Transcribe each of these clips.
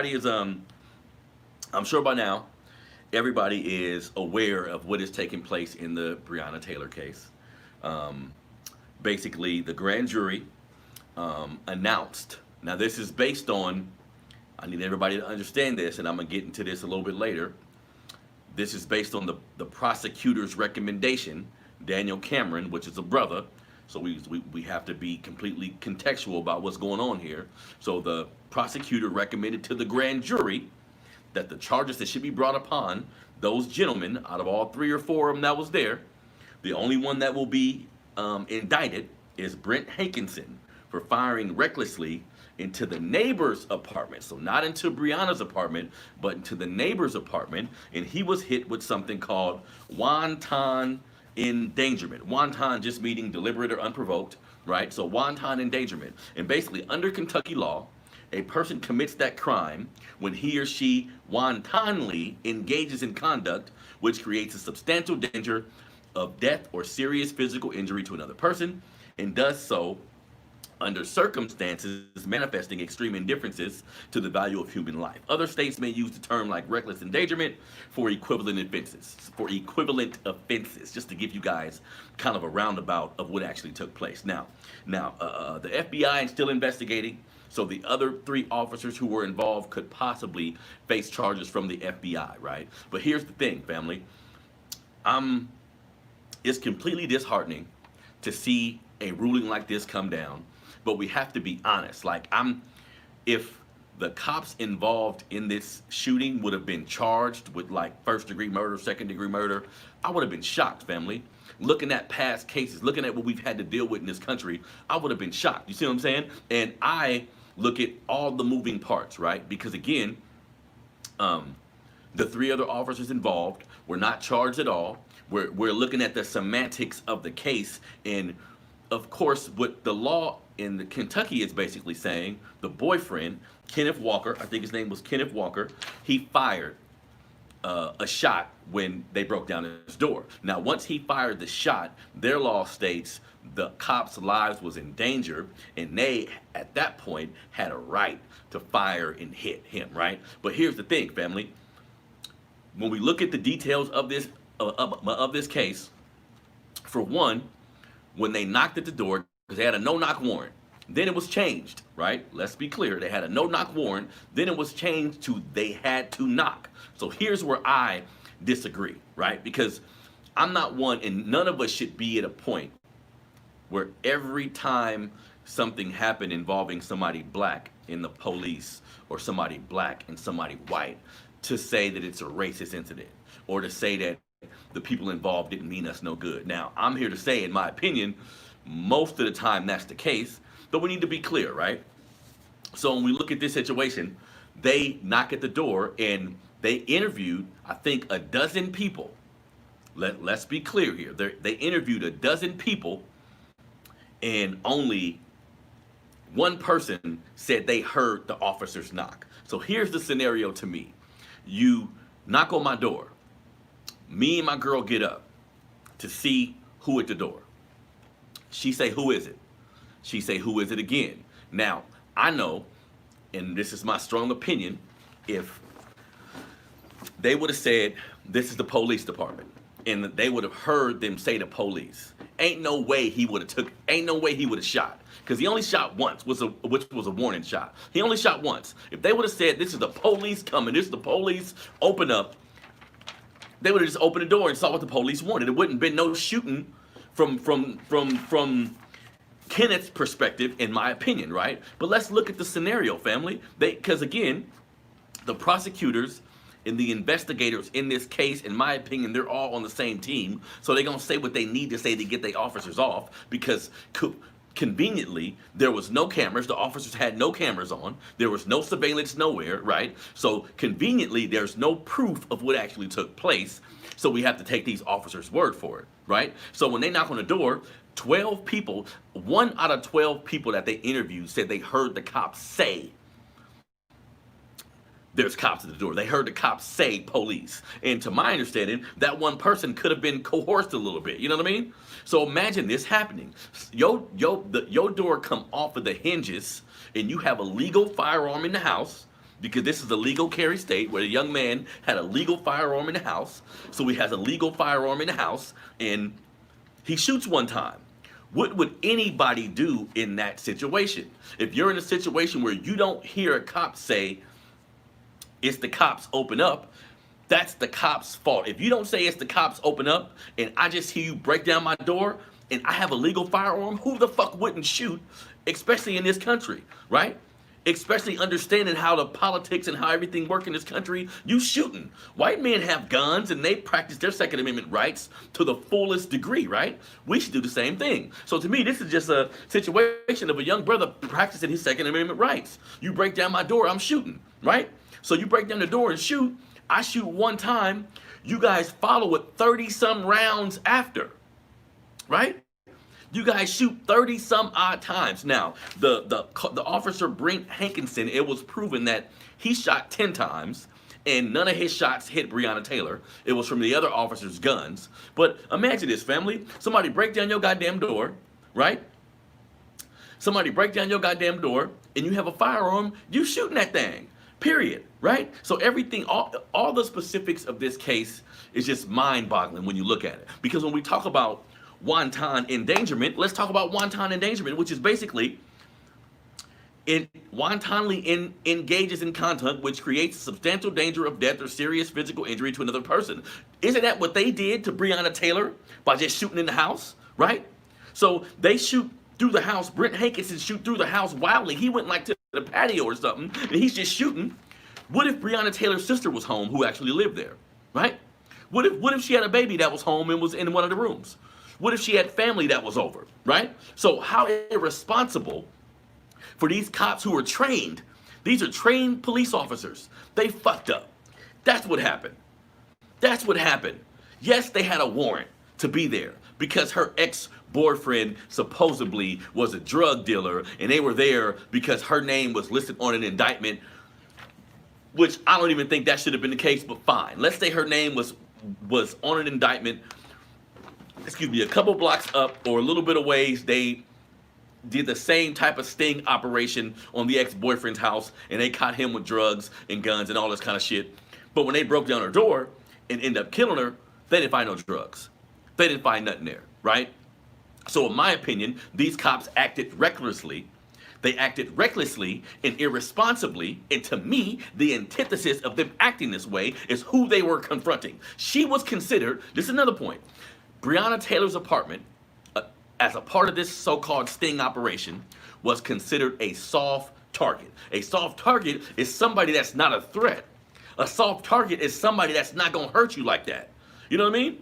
is I'm sure by now everybody is aware of what is taking place in the Breonna Taylor case. Um, Basically, the grand jury announced. Now, this is based on. I need everybody to understand this, and I'm gonna get into this a little bit later. This is based on the prosecutor's recommendation, Daniel Cameron, which is a brother. So we have to be completely contextual about what's going on here. So the prosecutor recommended to the grand jury that the charges that should be brought upon those gentlemen, out of all three or four of them that was there, the only one that will be indicted is Brent Hankinson for firing recklessly into the neighbor's apartment. So not into Breonna's apartment, but into the neighbor's apartment. And he was hit with something called wonton endangerment. Wonton just meaning deliberate or unprovoked, right? So wonton endangerment. And basically, under Kentucky law, a person commits that crime when he or she wantonly engages in conduct which creates a substantial danger of death or serious physical injury to another person, and does so under circumstances manifesting extreme indifferences to the value of human life. Other states may use the term like reckless endangerment for equivalent offenses. Just to give you guys kind of a roundabout of what actually took place. Now, the FBI is still investigating. So the other three officers who were involved could possibly face charges from the FBI, right? But here's the thing, family. It's completely disheartening to see a ruling like this come down, but we have to be honest. If the cops involved in this shooting would have been charged with like first-degree murder, second-degree murder, I would have been shocked, family. Looking at past cases, looking at what we've had to deal with in this country, I would have been shocked. You see what I'm saying? And I look at all the moving parts, right? Because again, the three other officers involved were not charged at all. We're looking at the semantics of the case, and of course, what the law in the Kentucky is basically saying, the boyfriend, Kenneth Walker, I think his name was Kenneth Walker, he fired a shot when they broke down his door. Now, once he fired the shot, their law states the cops' lives was in danger, and they, at that point, had a right to fire and hit him, right? But here's the thing, family. When we look at the details of this case, for one, when they knocked at the door, because they had a no-knock warrant, then it was changed, right? Let's be clear. They had a no-knock warrant. Then it was changed to they had to knock. So here's where I disagree, right? Because I'm not one, and none of us should be at a point where every time something happened involving somebody black in the police or somebody black and somebody white, to say that it's a racist incident or to say that the people involved didn't mean us no good. Now, I'm here to say, in my opinion, most of the time that's the case, but we need to be clear, right? So when we look at this situation, they knock at the door and they interviewed, I think, a dozen people. Let's be clear here. They interviewed a dozen people, and only one person said they heard the officers knock. So here's the scenario to me. You knock on my door. Me and my girl get up to see who at the door. She say, "Who is it?" She say, "Who is it again?" Now, I know, and this is my strong opinion, if they would have said, "This is the police department," and they would have heard them say the police, ain't no way he would have shot. Because he only shot once, which was a warning shot. He only shot once. If they would have said, "This is the police coming, this is the police, open up," they would have just opened the door and saw what the police wanted. It wouldn't have been no shooting from Kenneth's perspective, in my opinion, right? But let's look at the scenario, family. Because again, the prosecutors and the investigators in this case, in my opinion, they're all on the same team. So they're gonna say what they need to say to get their officers off, because conveniently, there was no cameras. The officers had no cameras on. There was no surveillance nowhere, right? So conveniently, there's no proof of what actually took place. So we have to take these officers' word for it, right? So when they knock on the door, 12 people, 1 out of 12 people that they interviewed said they heard the cops say, "There's cops at the door." They heard the cops say police. And to my understanding, that one person could have been coerced a little bit. You know what I mean? So imagine this happening. Your door come off of the hinges, and you have a legal firearm in the house. because this is a legal carry state where the young man had a legal firearm in the house. So he has a legal firearm in the house and he shoots one time. What would anybody do in that situation? If you're in a situation where you don't hear a cop say, it's the cops, open up, that's the cops' fault. If you don't say it's the cops, open up, and I just hear you break down my door and I have a legal firearm, who the fuck wouldn't shoot, especially in this country, right? Especially understanding how the politics and how everything works in this country, you shooting. White men have guns and they practice their Second Amendment rights to the fullest degree, right? We should do the same thing. So to me, this is just a situation of a young brother practicing his Second Amendment rights. You break down my door, I'm shooting, right? So you break down the door and shoot. I shoot one time. You guys follow it 30-some rounds after, right? You guys shoot 30-some odd times. Now, the officer, Brent Hankinson, it was proven that he shot 10 times, and none of his shots hit Breonna Taylor. It was from the other officers' guns. But imagine this, family. Somebody break down your goddamn door, right? Somebody break down your goddamn door, and you have a firearm, you shooting that thing, period, right? So everything, all the specifics of this case is just mind-boggling when you look at it. Because when we talk about wonton endangerment, let's talk about wonton endangerment, which is basically wantonly engages in conduct which creates a substantial danger of death or serious physical injury to another person. Isn't that what they did to Breonna Taylor by just shooting in the house, right? So they shoot through the house. Brent Hankinson shoot through the house wildly. He went like to the patio or something, and he's just shooting. What if Breonna Taylor's sister was home, who actually lived there, right? What if she had a baby that was home and was in one of the rooms? What if she had family that was over, right? So how irresponsible for these cops who are trained. These are trained police officers. They fucked up. That's what happened. That's what happened. Yes, they had a warrant to be there because her ex-boyfriend supposedly was a drug dealer, and they were there because her name was listed on an indictment, which I don't even think that should have been the case, but fine. Let's say her name was on an indictment, a couple blocks up or a little bit of ways. They did the same type of sting operation on the ex-boyfriend's house, and they caught him with drugs and guns and all this kind of shit. But when they broke down her door and ended up killing her, they didn't find no drugs. They didn't find nothing there, right? So in my opinion, these cops acted recklessly. They acted recklessly and irresponsibly, and to me, the antithesis of them acting this way is who they were confronting. She was considered, this is another point, Breonna Taylor's apartment, as a part of this so-called sting operation, was considered a soft target. A soft target is somebody that's not a threat. A soft target is somebody that's not gonna hurt you like that. You know what I mean?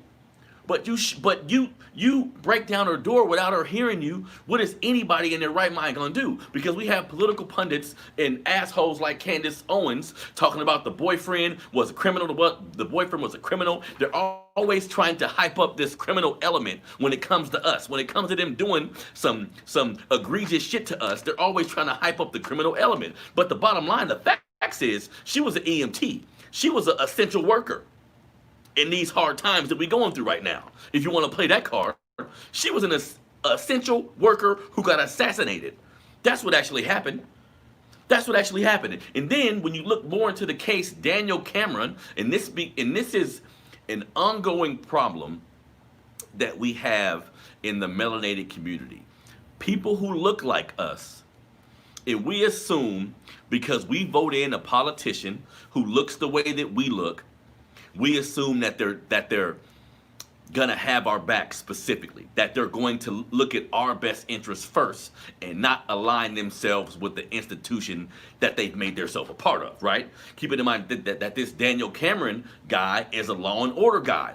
But you break down her door without her hearing you. What is anybody in their right mind gonna do? Because we have political pundits and assholes like Candace Owens talking about the boyfriend was a criminal. The boyfriend was a criminal. They're always trying to hype up this criminal element when it comes to us. When it comes to them doing some egregious shit to us, they're always trying to hype up the criminal element. But the bottom line, the facts is, she was an EMT. She was an essential worker in these hard times that we're going through right now. If you want to play that card, she was an essential worker who got assassinated. That's what actually happened. That's what actually happened. And then when you look more into the case, Daniel Cameron, and this is an ongoing problem that we have in the melanated community. People who look like us, and we assume because we vote in a politician who looks the way that we look, we assume that they're gonna have our back specifically, that they're going to look at our best interests first and not align themselves with the institution that they've made themselves a part of, right? Keeping in mind that this Daniel Cameron guy is a law and order guy.